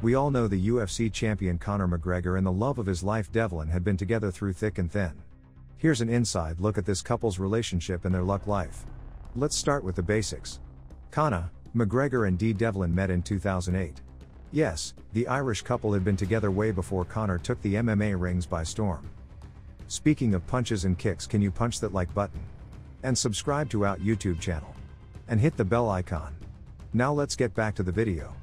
We all know the UFC champion Conor McGregor and the love of his life Devlin had been together through thick and thin. Here's an inside look at this couple's relationship and their luck life. Let's start with the basics. Conor McGregor and Dee Devlin met in 2008. Yes, the Irish couple had been together way before Conor took the MMA rings by storm. Speaking of punches and kicks, can you punch that like button? And subscribe to our YouTube channel. And hit the bell icon. Now let's get back to the video.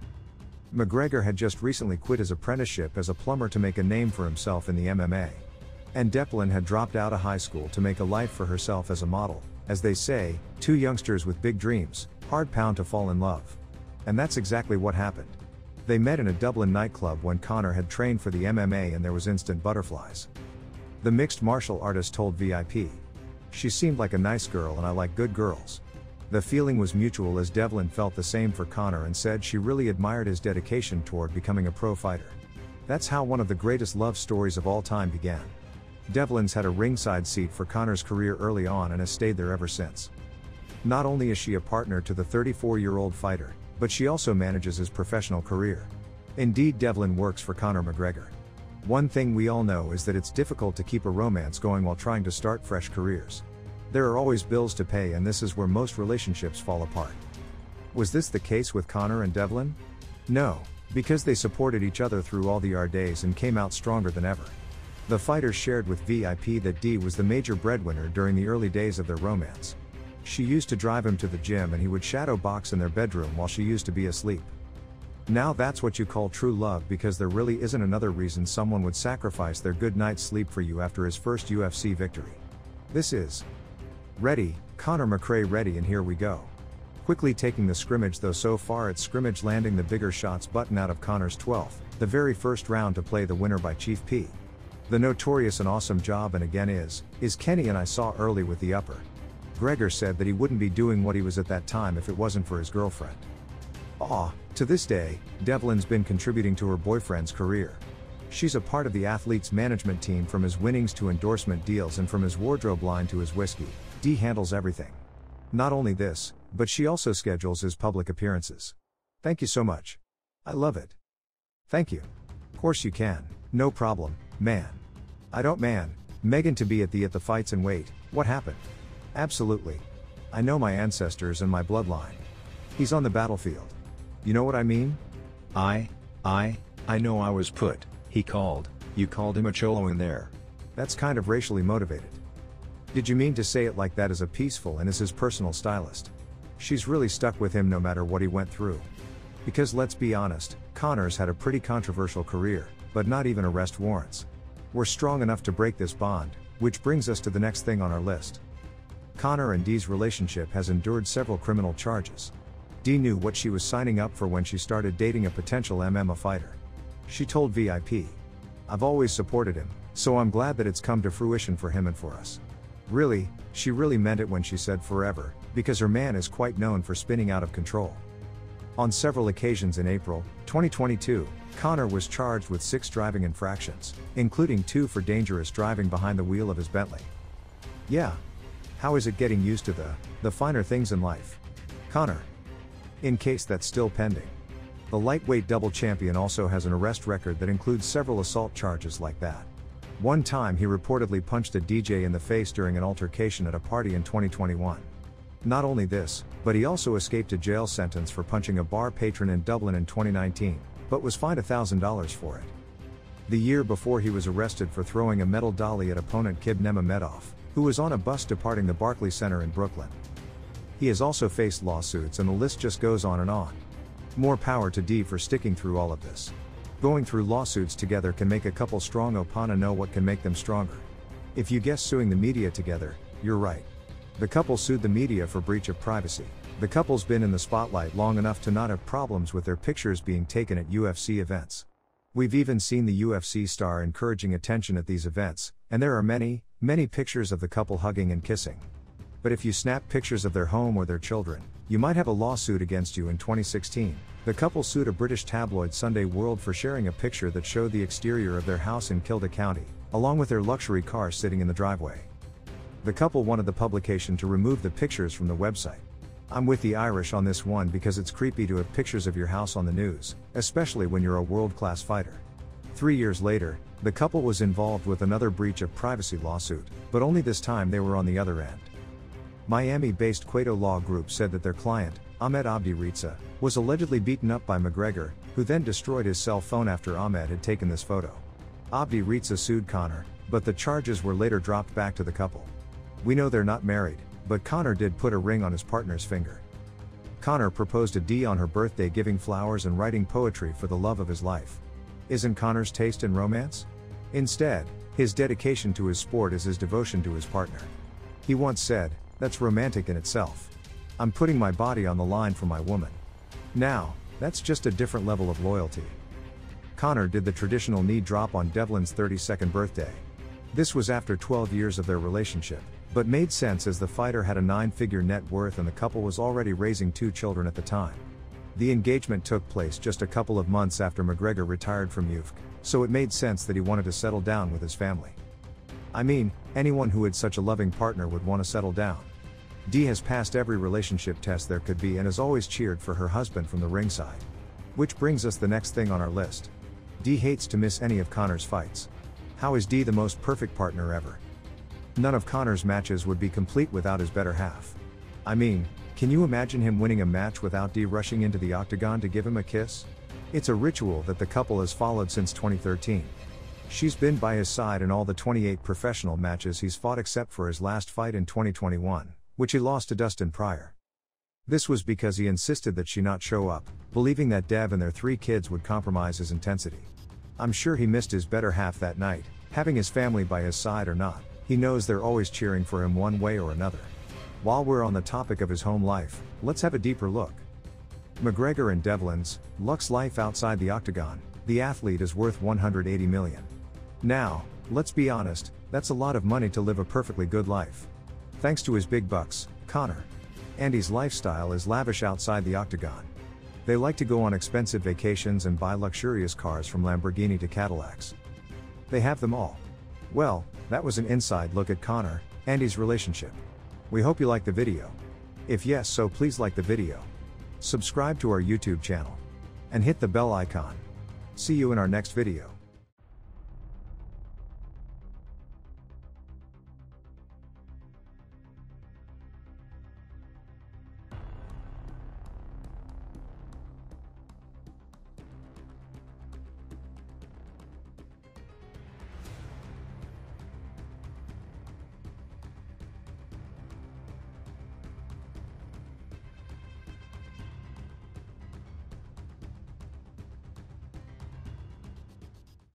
McGregor had just recently quit his apprenticeship as a plumber to make a name for himself in the MMA. And Devlin had dropped out of high school to make a life for herself as a model. As they say, two youngsters with big dreams, hard pound to fall in love. And that's exactly what happened. They met in a Dublin nightclub when Conor had trained for the MMA and there was instant butterflies. The mixed martial artist told VIP. She seemed like a nice girl and I like good girls. The feeling was mutual as Devlin felt the same for Conor and said she really admired his dedication toward becoming a pro fighter. That's how one of the greatest love stories of all time began. Devlin's had a ringside seat for Conor's career early on and has stayed there ever since. Not only is she a partner to the 34-year-old fighter, but she also manages his professional career. Indeed, Devlin works for Conor McGregor. One thing we all know is that it's difficult to keep a romance going while trying to start fresh careers. There are always bills to pay and this is where most relationships fall apart. Was this the case with Conor and Devlin? No, because they supported each other through all the hard days and came out stronger than ever. The fighters shared with VIP that Dee was the major breadwinner during the early days of their romance. She used to drive him to the gym and he would shadow box in their bedroom while she used to be asleep. Now that's what you call true love, because there really isn't another reason someone would sacrifice their good night's sleep for you after his first UFC victory. This is Ready, Conor McGregor ready, and here we go. Quickly taking the scrimmage though, so far it's scrimmage landing the bigger shots button out of Conor's 12th, the very first round to play the winner by Chief P. The notorious and awesome job, and again is Kenny, and I saw early with the upper. Gregor said that he wouldn't be doing what he was at that time if it wasn't for his girlfriend. To this day, Devlin's been contributing to her boyfriend's career. She's a part of the athlete's management team, from his winnings to endorsement deals and from his wardrobe line to his whiskey. Dee handles everything. Not only this, but she also schedules his public appearances. Thank you so much. I love it. Thank you. Of course you can, no problem, man. I don't man, Megan to be at the fights and wait, what happened? Absolutely. I know my ancestors and my bloodline. He's on the battlefield. You know what I mean? I know I was put, you called him a cholo in there. That's kind of racially motivated. Did you mean to say it like that as a peaceful and as his personal stylist? She's really stuck with him no matter what he went through. Because let's be honest, Conor's had a pretty controversial career, but not even arrest warrants. We're strong enough to break this bond, which brings us to the next thing on our list. Conor and Dee's relationship has endured several criminal charges. Dee knew what she was signing up for when she started dating a potential MMA fighter. She told VIP, "I've always supported him, so I'm glad that it's come to fruition for him and for us." Really, she really meant it when she said forever, because her man is quite known for spinning out of control. On several occasions in April 2022, Conor was charged with 6 driving infractions, including 2 for dangerous driving behind the wheel of his Bentley. Yeah. How is it getting used to the finer things in life? Conor. In case that's still pending. The lightweight double champion also has an arrest record that includes several assault charges like that. One time he reportedly punched a DJ in the face during an altercation at a party in 2021. Not only this, but he also escaped a jail sentence for punching a bar patron in Dublin in 2019, but was fined $1,000 for it. The year before, he was arrested for throwing a metal dolly at opponent Kib Nurmagomedov, who was on a bus departing the Barclays Center in Brooklyn. He has also faced lawsuits and the list just goes on and on. More power to Dee for sticking through all of this. Going through lawsuits together can make a couple strong. Opana know what can make them stronger. If you guess suing the media together, you're right. The couple sued the media for breach of privacy. The couple's been in the spotlight long enough to not have problems with their pictures being taken at UFC events. We've even seen the UFC star encouraging attention at these events, and there are many pictures of the couple hugging and kissing. But if you snap pictures of their home or their children, you might have a lawsuit against you. In 2016, the couple sued a British tabloid, Sunday World, for sharing a picture that showed the exterior of their house in Kildare County, along with their luxury car sitting in the driveway. The couple wanted the publication to remove the pictures from the website. I'm with the Irish on this one because it's creepy to have pictures of your house on the news, especially when you're a world-class fighter. 3 years later, the couple was involved with another breach of privacy lawsuit, but only this time they were on the other end. Miami-based Cueto Law Group said that their client, Ahmed Abdi Ritza, was allegedly beaten up by McGregor, who then destroyed his cell phone after Ahmed had taken this photo. Abdi Ritza sued Conor, but the charges were later dropped back to the couple. We know they're not married, but Conor did put a ring on his partner's finger. Conor proposed to Dee on her birthday, giving flowers and writing poetry for the love of his life. Isn't Conor's taste in romance? Instead, his dedication to his sport is his devotion to his partner. He once said, "That's romantic in itself. I'm putting my body on the line for my woman." Now, that's just a different level of loyalty. Conor did the traditional knee drop on Devlin's 32nd birthday. This was after 12 years of their relationship, but made sense as the fighter had a 9-figure net worth and the couple was already raising 2 children at the time. The engagement took place just a couple of months after McGregor retired from UFC, so it made sense that he wanted to settle down with his family. I mean, anyone who had such a loving partner would want to settle down. Dee has passed every relationship test there could be and has always cheered for her husband from the ringside. Which brings us the next thing on our list. Dee hates to miss any of Conor's fights. How is Dee the most perfect partner ever? None of Conor's matches would be complete without his better half. I mean, can you imagine him winning a match without Dee rushing into the octagon to give him a kiss? It's a ritual that the couple has followed since 2013. She's been by his side in all the 28 professional matches he's fought except for his last fight in 2021, which he lost to Dustin Pryor. This was because he insisted that she not show up, believing that Dev and their 3 kids would compromise his intensity. I'm sure he missed his better half that night, having his family by his side or not, he knows they're always cheering for him one way or another. While we're on the topic of his home life, let's have a deeper look. McGregor and Devlin's Luxe life outside the octagon. The athlete is worth $180 million. Now, let's be honest, that's a lot of money to live a perfectly good life. Thanks to his big bucks, Conor. Andy's lifestyle is lavish outside the octagon. They like to go on expensive vacations and buy luxurious cars from Lamborghini to Cadillacs. They have them all. Well, that was an inside look at Conor, Andy's relationship. We hope you liked the video. If yes, so please like the video. Subscribe to our YouTube channel. And hit the bell icon. See you in our next video.